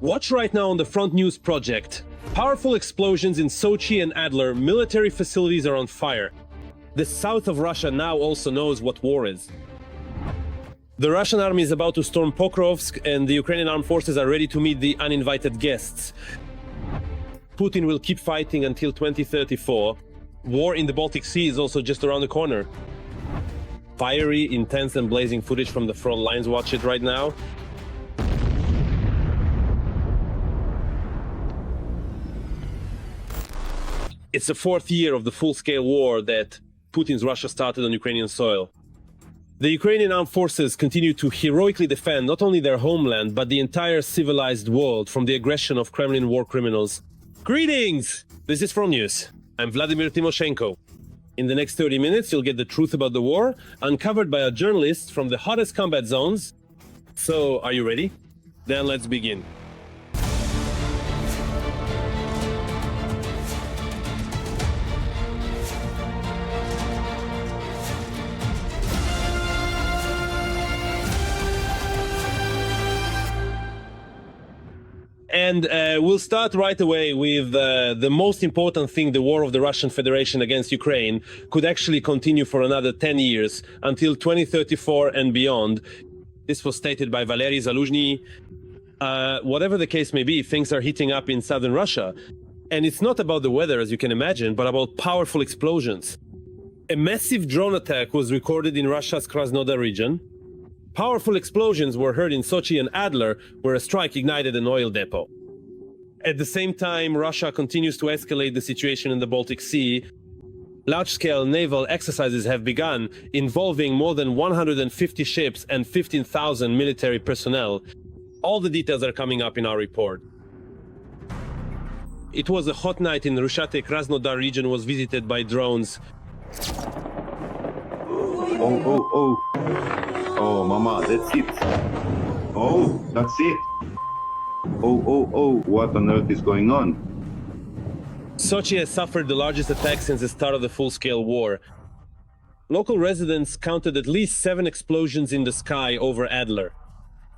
Watch right now on the Front News project. Powerful explosions in Sochi and Adler, military facilities are on fire. The south of Russia now also knows what war is. The Russian army is about to storm Pokrovsk, and the Ukrainian Armed Forces are ready to meet the uninvited guests. Putin will keep fighting until 2034. War in the Baltic Sea is also just around the corner. Fiery, intense and blazing footage from the front lines. Watch it right now. It's the fourth year of the full-scale war that Putin's Russia started on Ukrainian soil. The Ukrainian Armed Forces continue to heroically defend not only their homeland, but the entire civilized world from the aggression of Kremlin war criminals. Greetings! This is From News. I'm Vladimir Timoshenko. In the next 30 minutes, you'll get the truth about the war, uncovered by a journalist from the hottest combat zones. So, are you ready? Then let's begin. And we'll start right away with the most important thing: the war of the Russian Federation against Ukraine could actually continue for another 10 years, until 2034 and beyond. This was stated by Valery Zaluzhny. Whatever the case may be, things are heating up in southern Russia. And it's not about the weather, as you can imagine, but about powerful explosions. A massive drone attack was recorded in Russia's Krasnodar region. Powerful explosions were heard in Sochi and Adler, where a strike ignited an oil depot. At the same time, Russia continues to escalate the situation in the Baltic Sea. Large-scale naval exercises have begun, involving more than 150 ships and 15,000 military personnel. All the details are coming up in our report. It was a hot night in Rushate. Krasnodar region was visited by drones. Oh, mama, that's it. Oh, that's it. Oh, what on earth is going on? Sochi has suffered the largest attack since the start of the full-scale war. Local residents counted at least 7 explosions in the sky over Adler.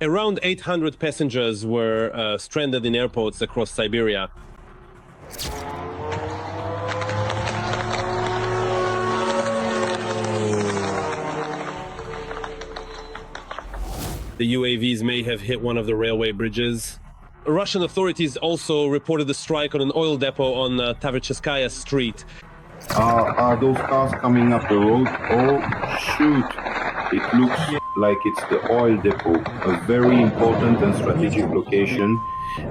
Around 800 passengers were stranded in airports across Siberia. The UAVs may have hit one of the railway bridges. Russian authorities also reported a strike on an oil depot on Tavercheskaya Street. Are those cars coming up the road? Oh, shoot. It looks like it's the oil depot, a very important and strategic location,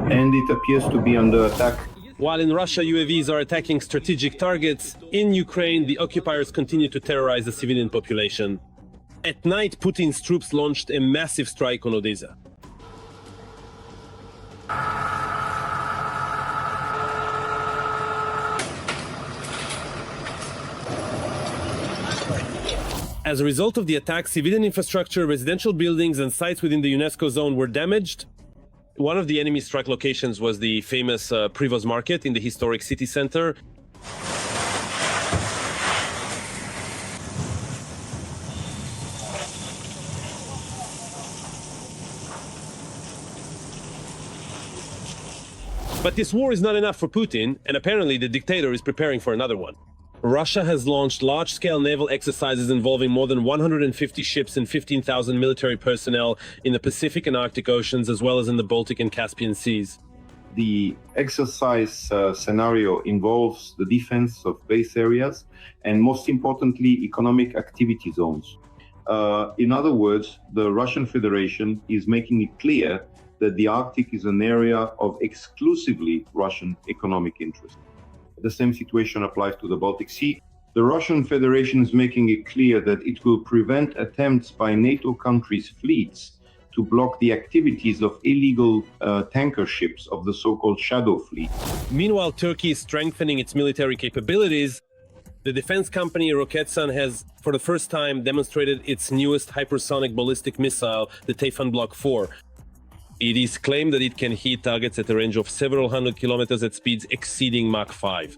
and it appears to be under attack. While in Russia, UAVs are attacking strategic targets, in Ukraine, the occupiers continue to terrorize the civilian population. At night, Putin's troops launched a massive strike on Odessa. As a result of the attack, civilian infrastructure, residential buildings, and sites within the UNESCO zone were damaged. One of the enemy strike locations was the famous Privoz market in the historic city center. But this war is not enough for Putin, and apparently the dictator is preparing for another one. Russia has launched large-scale naval exercises involving more than 150 ships and 15,000 military personnel in the Pacific and Arctic Oceans, as well as in the Baltic and Caspian Seas. The exercise scenario involves the defense of base areas and, most importantly, economic activity zones. In other words, the Russian Federation is making it clear that the Arctic is an area of exclusively Russian economic interest. The same situation applies to the Baltic Sea. The Russian Federation is making it clear that it will prevent attempts by NATO countries' fleets to block the activities of illegal tanker ships of the so-called Shadow Fleet. Meanwhile, Turkey is strengthening its military capabilities. The defense company Roketsan has, for the first time, demonstrated its newest hypersonic ballistic missile, the Tayfun Block 4. It is claimed that it can hit targets at a range of several hundred kilometers at speeds exceeding Mach 5.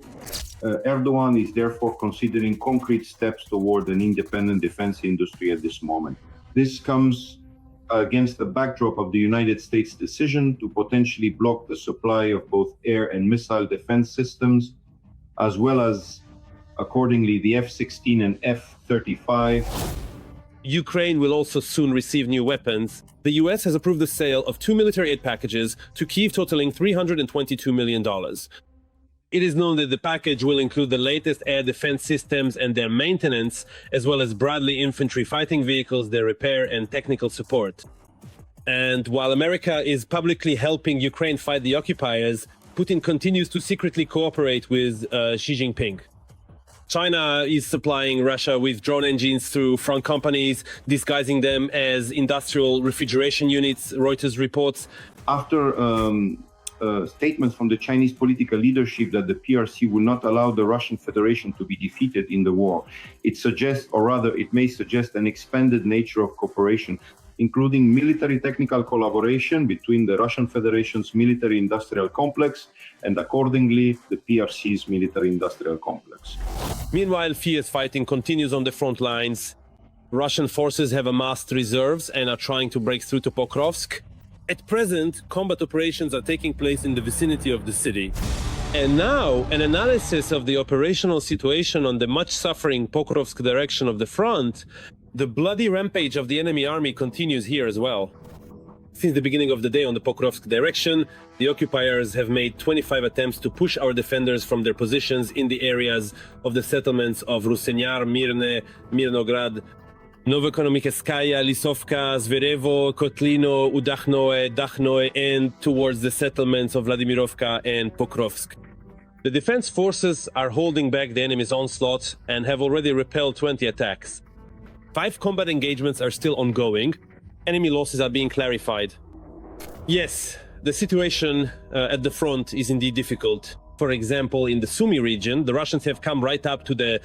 Erdogan is therefore considering concrete steps toward an independent defense industry at this moment. This comes against the backdrop of the United States decision to potentially block the supply of both air and missile defense systems, as well as, accordingly, the F-16 and F-35. Ukraine will also soon receive new weapons. The US has approved the sale of 2 military aid packages to Kyiv totaling $322 million. It is known that the package will include the latest air defense systems and their maintenance, as well as Bradley infantry fighting vehicles, their repair and technical support. And while America is publicly helping Ukraine fight the occupiers, Putin continues to secretly cooperate with Xi Jinping. China is supplying Russia with drone engines through front companies, disguising them as industrial refrigeration units, Reuters reports. After statements from the Chinese political leadership that the PRC will not allow the Russian Federation to be defeated in the war, it suggests, or rather it may suggest, an expanded nature of cooperation, including military technical collaboration between the Russian Federation's military-industrial complex and, accordingly, the PRC's military-industrial complex. Meanwhile, fierce fighting continues on the front lines. Russian forces have amassed reserves and are trying to break through to Pokrovsk. At present, combat operations are taking place in the vicinity of the city. And now, an analysis of the operational situation on the much-suffering Pokrovsk direction of the front. The bloody rampage of the enemy army continues here as well. Since the beginning of the day on the Pokrovsk direction, the occupiers have made 25 attempts to push our defenders from their positions in the areas of the settlements of Rusenyar, Mirne, Mirnograd, Novoekonomikeskaya, Lisovka, Zverevo, Kotlino, Udachnoe, Dachnoe, and towards the settlements of Vladimirovka and Pokrovsk. The defense forces are holding back the enemy's onslaught and have already repelled 20 attacks. 5 combat engagements are still ongoing. Enemy losses are being clarified. Yes, the situation at the front is indeed difficult. For example, in the Sumy region, the Russians have come right up to the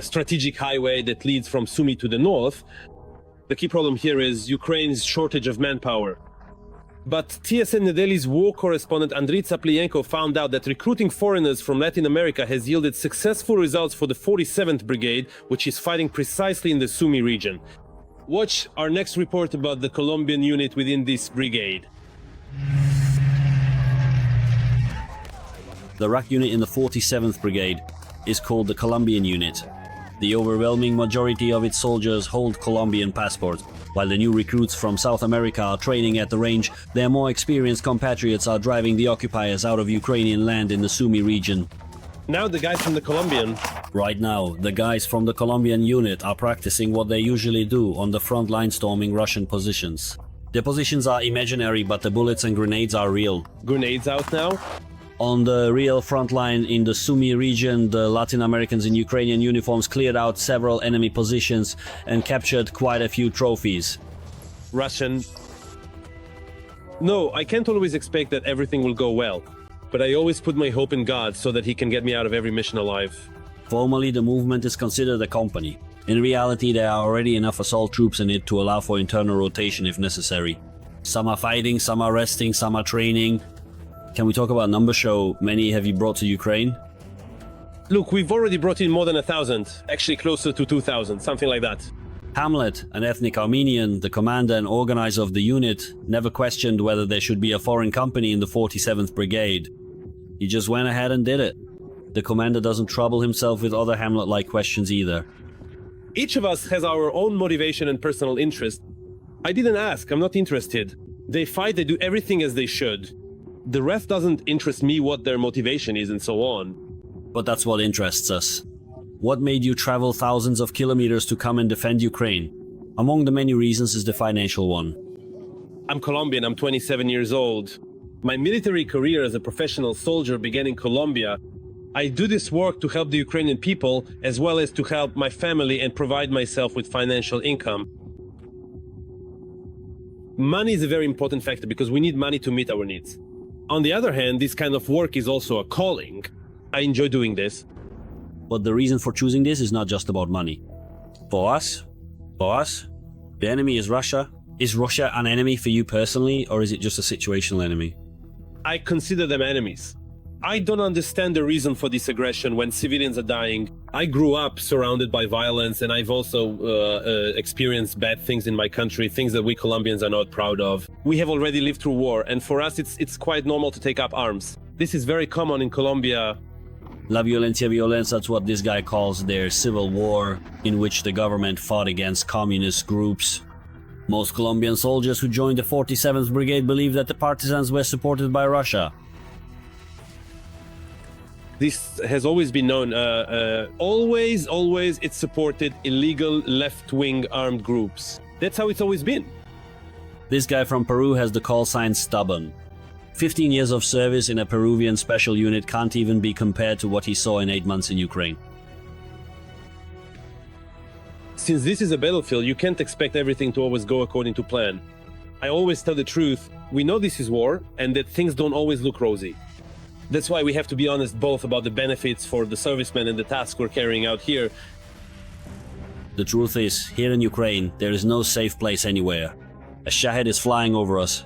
strategic highway that leads from Sumy to the north. The key problem here is Ukraine's shortage of manpower. But TSN Nedely's war correspondent Andriy Tsaplienko found out that recruiting foreigners from Latin America has yielded successful results for the 47th Brigade, which is fighting precisely in the Sumy region. Watch our next report about the Colombian unit within this brigade. The RAC unit in the 47th Brigade is called the Colombian unit. The overwhelming majority of its soldiers hold Colombian passports. While the new recruits from South America are training at the range, their more experienced compatriots are driving the occupiers out of Ukrainian land in the Sumy region. Now the guys from the Colombian. Right now, the guys from the Colombian unit are practicing what they usually do on the front line, storming Russian positions. The positions are imaginary, but the bullets and grenades are real. Grenades out now? On the real front line in the Sumy region, the Latin Americans in Ukrainian uniforms cleared out several enemy positions and captured quite a few trophies. Russian. No, I can't always expect that everything will go well, but I always put my hope in God so that he can get me out of every mission alive. Formally, the movement is considered a company. In reality, there are already enough assault troops in it to allow for internal rotation if necessary. Some are fighting, some are resting, some are training. Can we talk about numbers? Show many have you brought to Ukraine? Look, we've already brought in more than 1,000, actually closer to 2,000, something like that. Hamlet, an ethnic Armenian, the commander and organizer of the unit, never questioned whether there should be a foreign company in the 47th Brigade. He just went ahead and did it. The commander doesn't trouble himself with other Hamlet-like questions either. Each of us has our own motivation and personal interest. I didn't ask, I'm not interested. They fight, they do everything as they should. The rest doesn't interest me what their motivation is and so on. But that's what interests us. What made you travel thousands of kilometers to come and defend Ukraine? Among the many reasons is the financial one. I'm Colombian, I'm 27 years old. My military career as a professional soldier began in Colombia. I do this work to help the Ukrainian people as well as to help my family and provide myself with financial income. Money is a very important factor because we need money to meet our needs. On the other hand, this kind of work is also a calling. I enjoy doing this. But the reason for choosing this is not just about money. For us, the enemy is Russia. Is Russia an enemy for you personally, or is it just a situational enemy? I consider them enemies. I don't understand the reason for this aggression when civilians are dying. I grew up surrounded by violence, and I've also experienced bad things in my country, things that we Colombians are not proud of. We have already lived through war, and for us it's quite normal to take up arms. This is very common in Colombia. La violencia violenza, that's what this guy calls their civil war, in which the government fought against communist groups. Most Colombian soldiers who joined the 47th Brigade believe that the partisans were supported by Russia. This has always been known. Always, it supported illegal left-wing armed groups. That's how it's always been. This guy from Peru has the call sign Stubborn. 15 years of service in a Peruvian special unit can't even be compared to what he saw in 8 months in Ukraine. Since this is a battlefield, you can't expect everything to always go according to plan. I always tell the truth. We know this is war, and that things don't always look rosy. That's why we have to be honest both about the benefits for the servicemen and the task we're carrying out here. The truth is, here in Ukraine, there is no safe place anywhere. A Shahed is flying over us.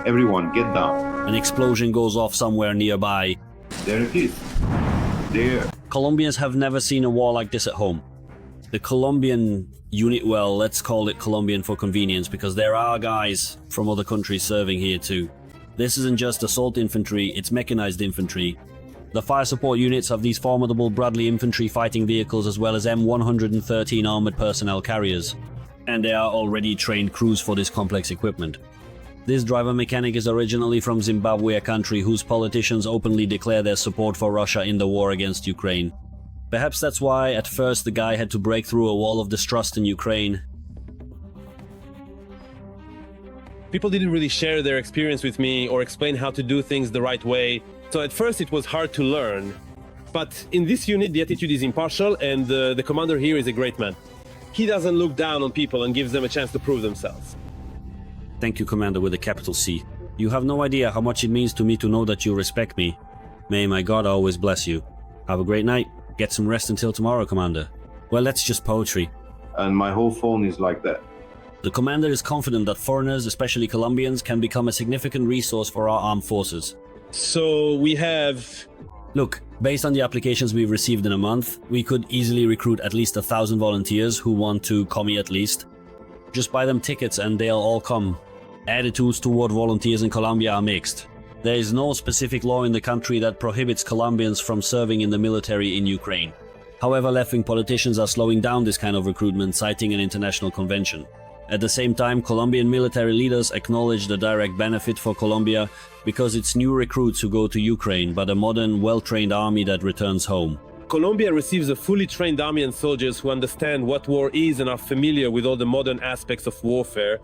Everyone, get down. An explosion goes off somewhere nearby. There it is. There. Colombians have never seen a war like this at home. The Colombian unit, well, let's call it Colombian for convenience, because there are guys from other countries serving here too. This isn't just assault infantry, it's mechanized infantry. The fire support units have these formidable Bradley infantry fighting vehicles as well as M113 armored personnel carriers. And there are already trained crews for this complex equipment. This driver mechanic is originally from Zimbabwe, a country whose politicians openly declare their support for Russia in the war against Ukraine. Perhaps that's why at first the guy had to break through a wall of distrust in Ukraine. People didn't really share their experience with me or explain how to do things the right way. So at first it was hard to learn. But in this unit the attitude is impartial, and the commander here is a great man. He doesn't look down on people and gives them a chance to prove themselves. Thank you, Commander, with a capital C. You have no idea how much it means to me to know that you respect me. May my God always bless you. Have a great night. Get some rest until tomorrow, Commander. Well, that's just poetry. And my whole phone is like that. The Commander is confident that foreigners, especially Colombians, can become a significant resource for our armed forces. So we have... Look, based on the applications we've received in a month, we could easily recruit at least 1,000 volunteers who want to commie at least. Just buy them tickets and they'll all come. Attitudes toward volunteers in Colombia are mixed. There is no specific law in the country that prohibits Colombians from serving in the military in Ukraine. However, left-wing politicians are slowing down this kind of recruitment, citing an international convention. At the same time, Colombian military leaders acknowledge the direct benefit for Colombia because it's new recruits who go to Ukraine, but a modern, well-trained army that returns home. Colombia receives a fully trained army and soldiers who understand what war is and are familiar with all the modern aspects of warfare.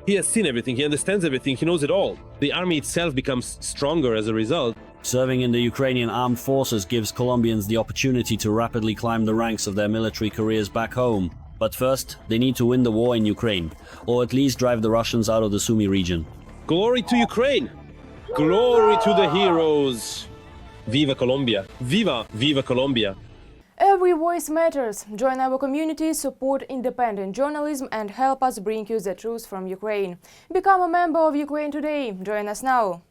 He has seen everything, he understands everything, he knows it all. The army itself becomes stronger as a result. Serving in the Ukrainian Armed Forces gives Colombians the opportunity to rapidly climb the ranks of their military careers back home. But first, they need to win the war in Ukraine, or at least drive the Russians out of the Sumy region. Glory to Ukraine! Glory to the heroes! Viva Colombia! Viva, viva Colombia! Every voice matters. Join our community, support independent journalism and help us bring you the truth from Ukraine. Become a member of Ukraine Today. Join us now.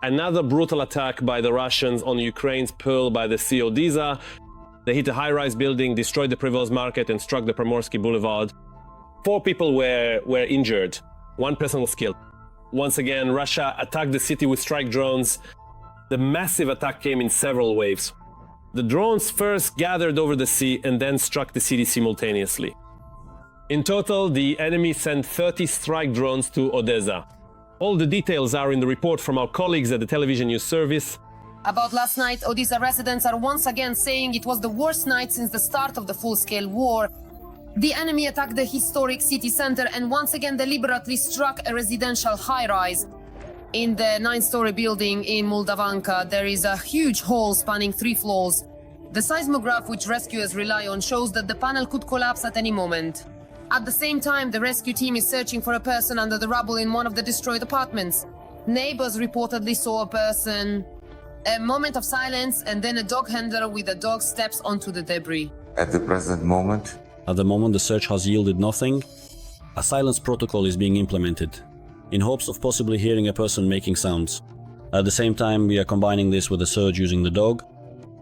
Another brutal attack by the Russians on Ukraine's Pearl by the Sea Odessa. They hit a high-rise building, destroyed the Privil's market and struck the Primorsky Boulevard. 4 people were injured. 1 person was killed. Once again, Russia attacked the city with strike drones. The massive attack came in several waves. The drones first gathered over the sea and then struck the city simultaneously. In total, the enemy sent 30 strike drones to Odessa. All the details are in the report from our colleagues at the television news service. About last night, Odessa residents are once again saying it was the worst night since the start of the full-scale war. The enemy attacked the historic city center and once again deliberately struck a residential high-rise. In the 9-story building in Moldavanka, there is a huge hole spanning 3 floors. The seismograph which rescuers rely on shows that the panel could collapse at any moment. At the same time, the rescue team is searching for a person under the rubble in one of the destroyed apartments. Neighbors reportedly saw a person. A moment of silence, and then a dog handler with a dog steps onto the debris. At the present moment, the search has yielded nothing. A silence protocol is being implemented, in hopes of possibly hearing a person making sounds. At the same time, we are combining this with a search using the dog.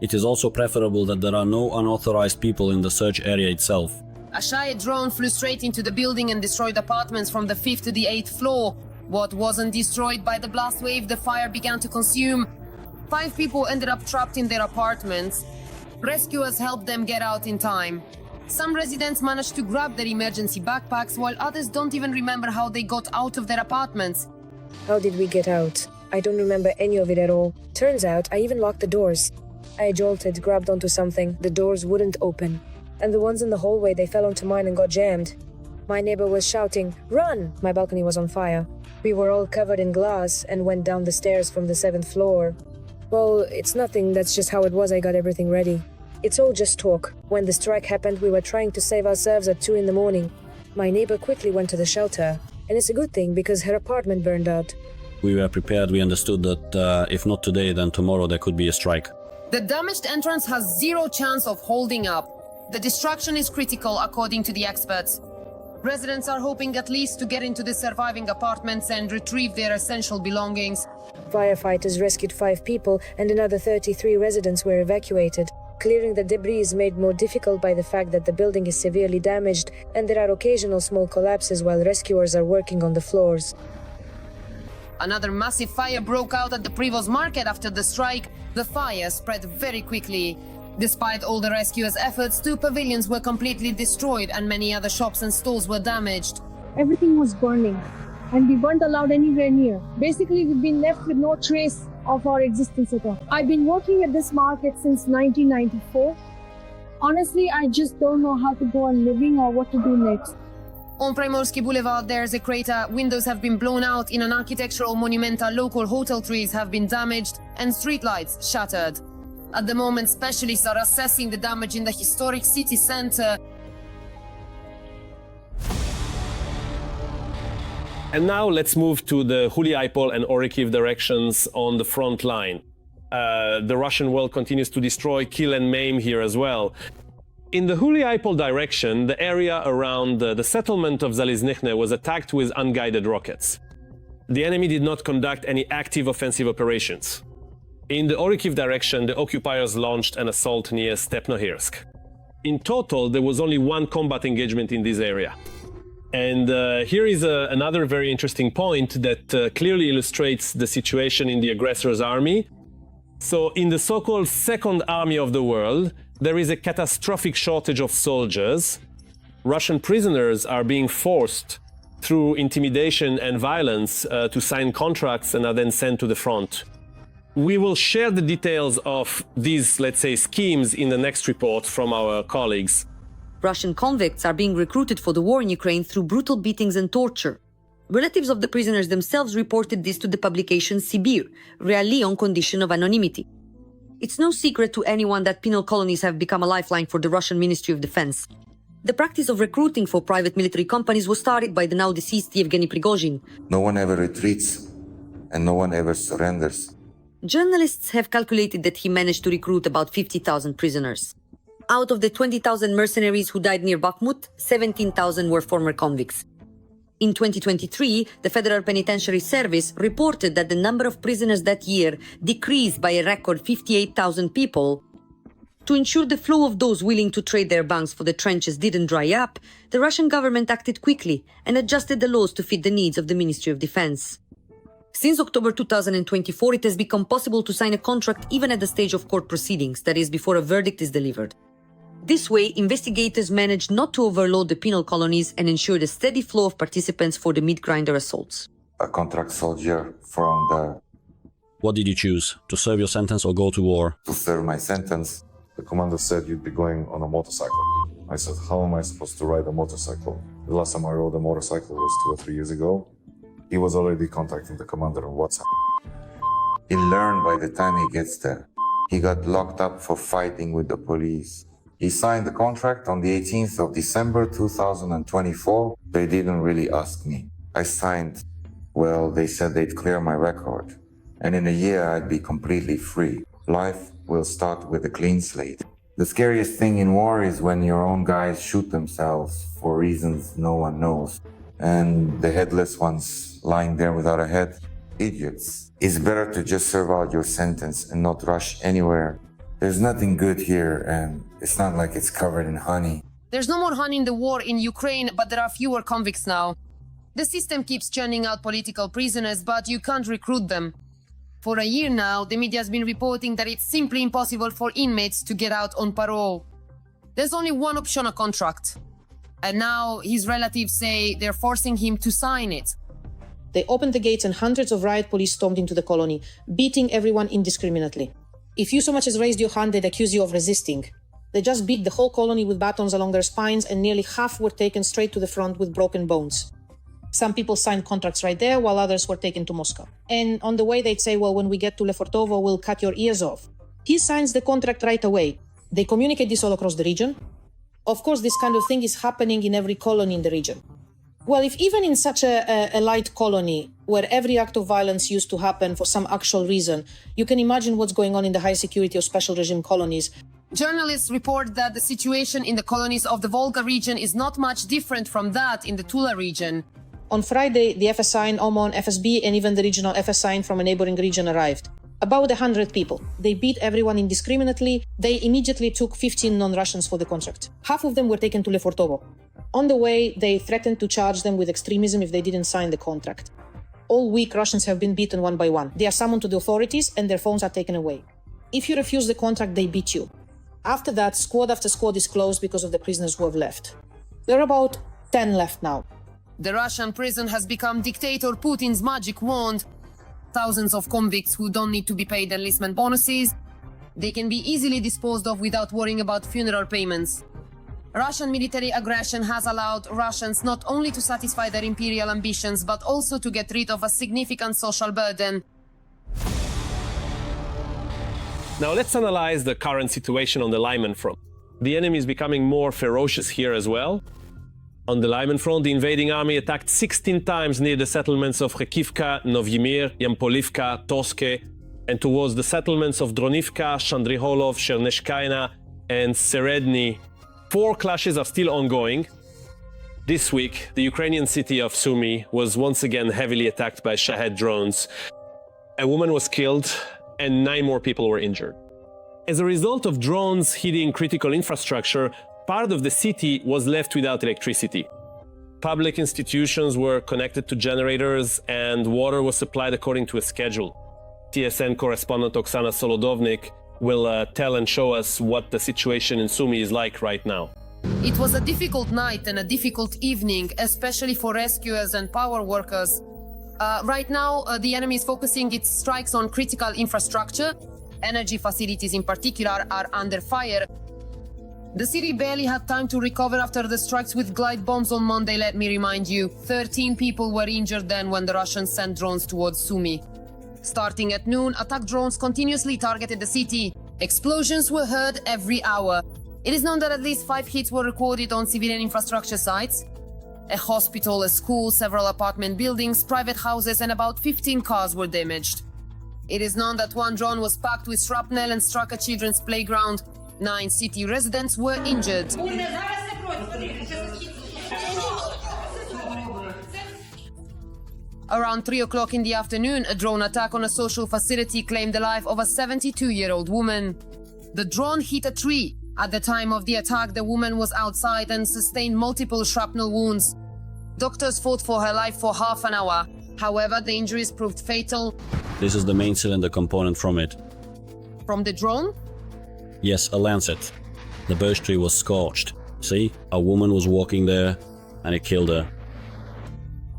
It is also preferable that there are no unauthorized people in the search area itself. A Shaya drone flew straight into the building and destroyed apartments from the 5th to the 8th floor. What wasn't destroyed by the blast wave, the fire began to consume. 5 people ended up trapped in their apartments. Rescuers helped them get out in time. Some residents managed to grab their emergency backpacks, while others don't even remember how they got out of their apartments. How did we get out? I don't remember any of it at all. Turns out, I even locked the doors. I jolted, grabbed onto something, the doors wouldn't open. And the ones in the hallway, they fell onto mine and got jammed. My neighbor was shouting, "Run!" My balcony was on fire. We were all covered in glass and went down the stairs from the 7th floor. Well, it's nothing, that's just how it was. I got everything ready. It's all just talk. When the strike happened, we were trying to save ourselves at 2 in the morning. My neighbor quickly went to the shelter. And it's a good thing, because her apartment burned out. We were prepared. We understood that if not today, then tomorrow there could be a strike. The damaged entrance has zero chance of holding up. The destruction is critical, according to the experts. Residents are hoping at least to get into the surviving apartments and retrieve their essential belongings. Firefighters rescued 5 people and another 33 residents were evacuated. Clearing the debris is made more difficult by the fact that the building is severely damaged and there are occasional small collapses while rescuers are working on the floors. Another massive fire broke out at the Privoz market after the strike. The fire spread very quickly. Despite all the rescuers' efforts, 2 pavilions were completely destroyed and many other shops and stores were damaged. Everything was burning, and we weren't allowed anywhere near. Basically, we've been left with no trace of our existence at all. I've been working at this market since 1994. Honestly, I just don't know how to go on living or what to do next. On Primorsky Boulevard, there's a crater. Windows have been blown out in an architectural monumental. Local hotel trees have been damaged and streetlights shattered. At the moment, specialists are assessing the damage in the historic city center. And now let's move to the Huliaipol and Orikhiv directions on the front line. The Russian world continues to destroy, kill and maim here as well. In the Huliaipol direction, the area around the settlement of Zaliznykhne was attacked with unguided rockets. The enemy did not conduct any active offensive operations. In the Orikhiv direction, the occupiers launched an assault near Stepnohirsk. In total, there was only 1 combat engagement in this area. And here is another very interesting point that clearly illustrates the situation in the aggressor's army. So in the so-called Second Army of the World, there is a catastrophic shortage of soldiers. Russian prisoners are being forced through intimidation and violence to sign contracts and are then sent to the front. We will share the details of these, let's say, schemes in the next report from our colleagues. Russian convicts are being recruited for the war in Ukraine through brutal beatings and torture. Relatives of the prisoners themselves reported this to the publication Sibir, rarely on condition of anonymity. It's no secret to anyone that penal colonies have become a lifeline for the Russian Ministry of Defense. The practice of recruiting for private military companies was started by the now deceased Yevgeny Prigozhin. No one ever retreats, and no one ever surrenders. Journalists have calculated that he managed to recruit about 50,000 prisoners. Out of the 20,000 mercenaries who died near Bakhmut, 17,000 were former convicts. In 2023, the Federal Penitentiary Service reported that the number of prisoners that year decreased by a record 58,000 people. To ensure the flow of those willing to trade their bunks for the trenches didn't dry up, the Russian government acted quickly and adjusted the laws to fit the needs of the Ministry of Defense. Since October 2024, it has become possible to sign a contract even at the stage of court proceedings, that is, before a verdict is delivered. This way, investigators managed not to overload the penal colonies and ensured a steady flow of participants for the meat-grinder assaults. A contract soldier from the... What did you choose? To serve your sentence or go to war? To serve my sentence. The commander said you'd be going on a motorcycle. I said, how am I supposed to ride a motorcycle? The last time I rode a motorcycle was 2 or 3 years ago. He was already contacting the commander on WhatsApp. He'll learn by the time he gets there. He got locked up for fighting with the police. He signed the contract on the 18th of December 2024. They didn't really ask me. I signed. Well, they said they'd clear my record. And in a year, I'd be completely free. Life will start with a clean slate. The scariest thing in war is when your own guys shoot themselves for reasons no one knows. and the headless ones lying there without a head. Idiots. It's better to just serve out your sentence and not rush anywhere. There's nothing good here, and it's not like it's covered in honey. There's no more honey in the war in Ukraine, but there are fewer convicts now. The system keeps churning out political prisoners, but you can't recruit them. For a year now, the media has been reporting that it's simply impossible for inmates to get out on parole. There's only one option, a contract. And now his relatives say they're forcing him to sign it. They opened the gates and hundreds of riot police stormed into the colony, beating everyone indiscriminately. If you so much as raised your hand, they'd accuse you of resisting. They just beat the whole colony with batons along their spines, and nearly half were taken straight to the front with broken bones. Some people signed contracts right there, while others were taken to Moscow. And on the way, they'd say, well, when we get to Lefortovo, we'll cut your ears off. He signs the contract right away. They communicate this all across the region. Of course, this kind of thing is happening in every colony in the region. Well, if even in such a light colony, where every act of violence used to happen for some actual reason, you can imagine what's going on in the high security or special regime colonies. Journalists report that the situation in the colonies of the Volga region is not much different from that in the Tula region. On Friday, the FSI, OMON, FSB, and even the regional FSI from a neighboring region arrived. About 100 people. They beat everyone indiscriminately. They immediately took 15 non-Russians for the contract. Half of them were taken to Lefortovo. On the way, they threatened to charge them with extremism if they didn't sign the contract. All week, Russians have been beaten one by one. They are summoned to the authorities and their phones are taken away. If you refuse the contract, they beat you. After that, squad after squad is closed because of the prisoners who have left. There are about 10 left now. The Russian prison has become dictator Putin's magic wand. Thousands of convicts who don't need to be paid enlistment bonuses. They can be easily disposed of without worrying about funeral payments. Russian military aggression has allowed Russians not only to satisfy their imperial ambitions, but also to get rid of a significant social burden. Now let's analyze the current situation on the Lyman front. The enemy is becoming more ferocious here as well. On the Lyman front, the invading army attacked 16 times near the settlements of Khekivka, Novyimir, Yampolivka, Toske, and towards the settlements of Dronivka, Shandriholov, Cherneshkaina, and Seredny. 4 clashes are still ongoing. This week, the Ukrainian city of Sumy was once again heavily attacked by Shahed drones. A woman was killed, and 9 more people were injured. As a result of drones hitting critical infrastructure, part of the city was left without electricity. Public institutions were connected to generators and water was supplied according to a schedule. TSN correspondent Oksana Solodovnik will tell and show us what the situation in Sumy is like right now. It was a difficult night and a difficult evening, especially for rescuers and power workers. Right now, the enemy is focusing its strikes on critical infrastructure. Energy facilities in particular are under fire. The city barely had time to recover after the strikes with glide bombs on Monday, let me remind you. 13 people were injured then when the Russians sent drones towards Sumy. Starting at noon, attack drones continuously targeted the city. Explosions were heard every hour. It is known that at least 5 hits were recorded on civilian infrastructure sites. A hospital, a school, several apartment buildings, private houses, and about 15 cars were damaged. It is known that one drone was packed with shrapnel and struck a children's playground. 9 city residents were injured. Around 3 o'clock in the afternoon, a drone attack on a social facility claimed the life of a 72-year-old woman. The drone hit a tree. At the time of the attack, the woman was outside and sustained multiple shrapnel wounds. Doctors fought for her life for half an hour. However, the injuries proved fatal. This is the main cylinder component from it. From the drone? Yes, a lancet. The birch tree was scorched. See, a woman was walking there and it killed her.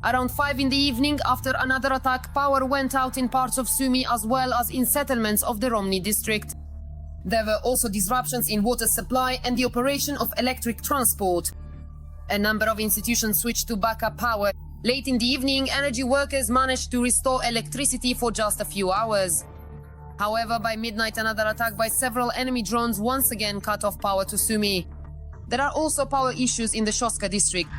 Around 5 in the evening, after another attack, power went out in parts of Sumy as well as in settlements of the Romny district. There were also disruptions in water supply and the operation of electric transport. A number of institutions switched to backup power. Late in the evening, energy workers managed to restore electricity for just a few hours. However, by midnight, another attack by several enemy drones once again cut off power to Sumy. There are also power issues in the Shoska district.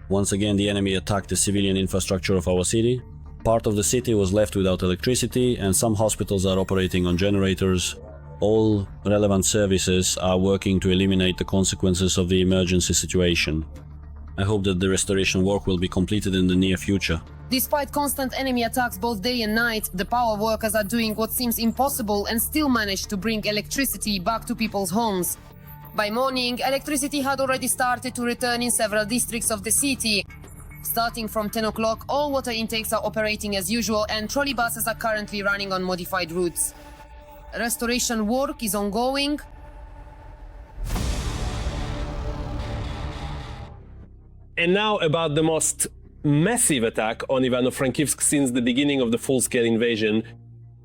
Once again, the enemy attacked the civilian infrastructure of our city. Part of the city was left without electricity, and some hospitals are operating on generators. All relevant services are working to eliminate the consequences of the emergency situation. I hope that the restoration work will be completed in the near future. Despite constant enemy attacks both day and night, the power workers are doing what seems impossible and still manage to bring electricity back to people's homes. By morning, electricity had already started to return in several districts of the city. Starting from 10 o'clock, all water intakes are operating as usual and trolley buses are currently running on modified routes. Restoration work is ongoing. And now about the most massive attack on Ivano-Frankivsk since the beginning of the full-scale invasion.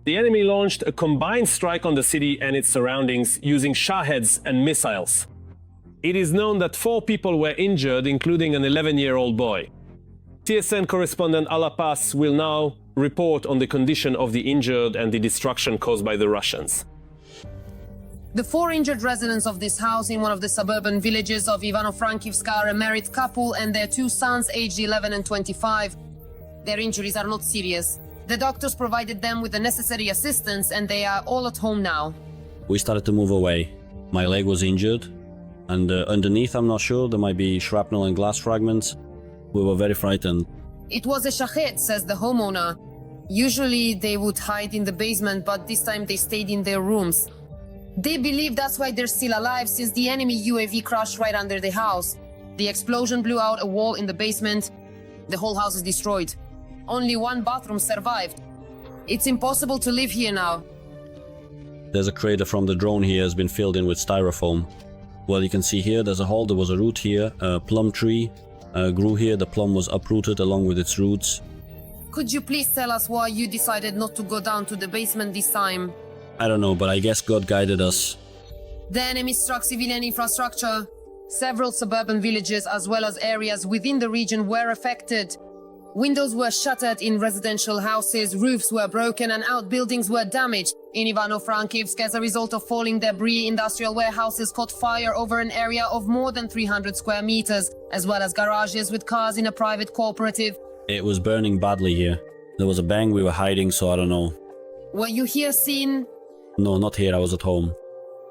The enemy launched a combined strike on the city and its surroundings using Shaheds and missiles. It is known that 4 people were injured, including an 11-year-old boy. TSN correspondent Alapas will now report on the condition of the injured and the destruction caused by the Russians. The 4 injured residents of this house in one of the suburban villages of Ivano-Frankivsk are a married couple and their 2 sons aged 11 and 25. Their injuries are not serious. The doctors provided them with the necessary assistance and they are all at home now. We started to move away. My leg was injured, and underneath, I'm not sure, there might be shrapnel and glass fragments. We were very frightened. It was a shahed, says the homeowner. Usually they would hide in the basement, but this time they stayed in their rooms. They believe that's why they're still alive, since the enemy UAV crashed right under the house. The explosion blew out a wall in the basement. The whole house is destroyed. Only 1 bathroom survived. It's impossible to live here now. There's a crater from the drone here has been filled in with styrofoam. Well, you can see here, there's a hole, there was a root here, a plum tree grew here, the plum was uprooted along with its roots. Could you please tell us why you decided not to go down to the basement this time? I don't know, but I guess God guided us. The enemy struck civilian infrastructure. Several suburban villages as well as areas within the region were affected. Windows were shattered in residential houses, roofs were broken and outbuildings were damaged. In Ivano-Frankivsk, as a result of falling debris, industrial warehouses caught fire over an area of more than 300 square meters, as well as garages with cars in a private cooperative. It was burning badly here. There was a bang, we were hiding, so I don't know. Were you here seen? No, not here, I was at home.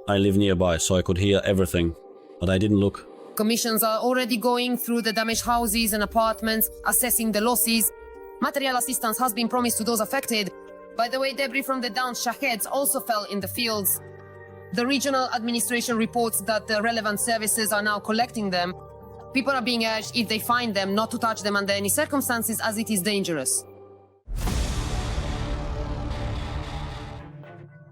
I live nearby, so I could hear everything, but I didn't look. Commissions are already going through the damaged houses and apartments, assessing the losses. Material assistance has been promised to those affected. By the way, debris from the downed shaheds also fell in the fields. The regional administration reports that the relevant services are now collecting them. People are being urged, if they find them, not to touch them under any circumstances, as it is dangerous.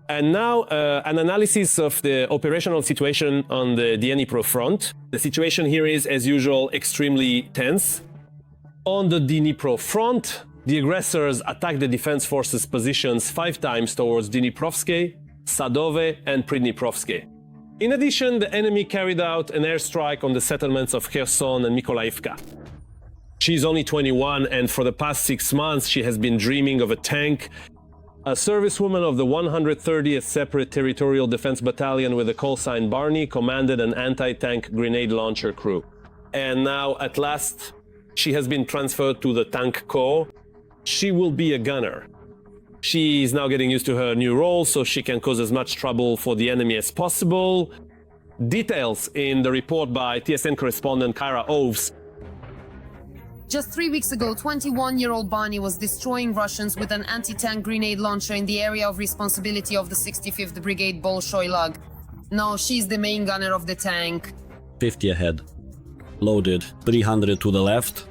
And now, an analysis of the operational situation on the Dnipro front. The situation here is, as usual, extremely tense. On the Dnipro front, the aggressors attacked the defense forces' positions 5 times towards Dniprovsk, Sadove, and Pridniprovsk. In addition, the enemy carried out an airstrike on the settlements of Kherson and Mykolaivka. She's only 21, and for the past 6 months, she has been dreaming of a tank. A servicewoman of the 130th Separate Territorial Defense Battalion with the call sign Barney commanded an anti-tank grenade launcher crew. And now, at last, she has been transferred to the Tank Corps. She will be a gunner. She is now getting used to her new role, so she can cause as much trouble for the enemy as possible. Details in the report by TSN correspondent Kyra Oves. Just 3 weeks ago, 21-year-old Barney was destroying Russians with an anti-tank grenade launcher in the area of responsibility of the 65th Brigade Bolshoi Lug. Now she's the main gunner of the tank. 50 ahead. Loaded. 300 to the left.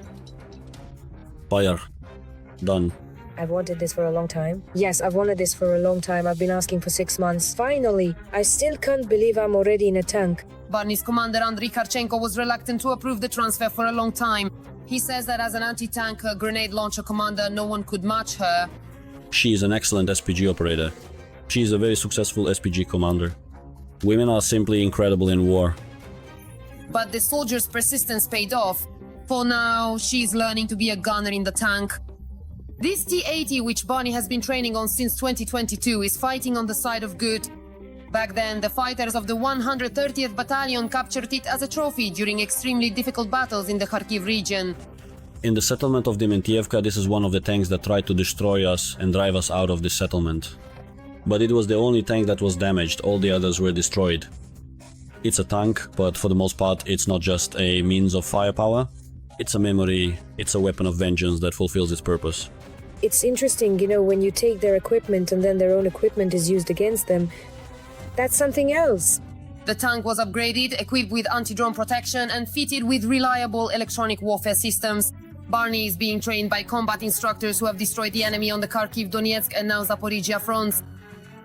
Fire. Done. I've wanted this for a long time. Yes, I've wanted this for a long time. I've been asking for 6 months. Finally! I still can't believe I'm already in a tank. Barney's commander Andriy Kharchenko was reluctant to approve the transfer for a long time. He says that as an anti-tank grenade launcher commander, no one could match her. She is an excellent SPG operator. She is a very successful SPG commander. Women are simply incredible in war. But the soldiers' persistence paid off. For now, she's learning to be a gunner in the tank. This T-80, which Barney has been training on since 2022, is fighting on the side of good. Back then, the fighters of the 130th Battalion captured it as a trophy during extremely difficult battles in the Kharkiv region. In the settlement of Dementievka, this is one of the tanks that tried to destroy us and drive us out of this settlement. But it was the only tank that was damaged, all the others were destroyed. It's a tank, but for the most part it's not just a means of firepower. It's a memory, it's a weapon of vengeance that fulfills its purpose. It's interesting, when you take their equipment and then their own equipment is used against them. That's something else. The tank was upgraded, equipped with anti-drone protection and fitted with reliable electronic warfare systems. Barney is being trained by combat instructors who have destroyed the enemy on the Kharkiv, Donetsk and now Zaporizhia fronts.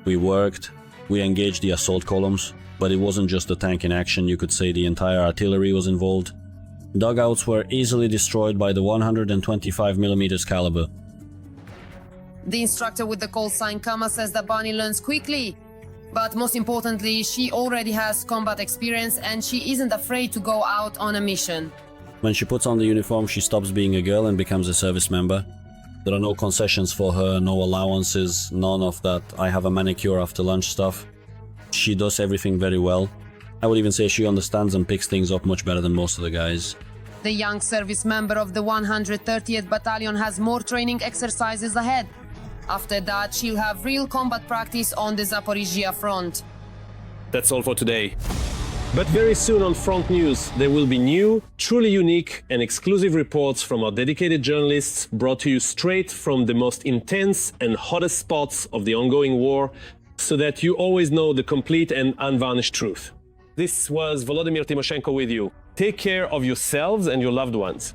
We worked, we engaged the assault columns, but it wasn't just the tank in action, you could say the entire artillery was involved. Dugouts were easily destroyed by the 125mm caliber. The instructor with the call sign Kama says that Barney learns quickly. But most importantly, she already has combat experience and she isn't afraid to go out on a mission. When she puts on the uniform, she stops being a girl and becomes a service member. There are no concessions for her, no allowances, none of that I have a manicure after lunch stuff. She does everything very well. I would even say she understands and picks things up much better than most of the guys. The young service member of the 130th Battalion has more training exercises ahead. After that, she'll have real combat practice on the Zaporizhia front. That's all for today. But very soon on Front News, there will be new, truly unique and exclusive reports from our dedicated journalists brought to you straight from the most intense and hottest spots of the ongoing war, so that you always know the complete and unvarnished truth. This was Volodymyr Tymoshenko with you. Take care of yourselves and your loved ones.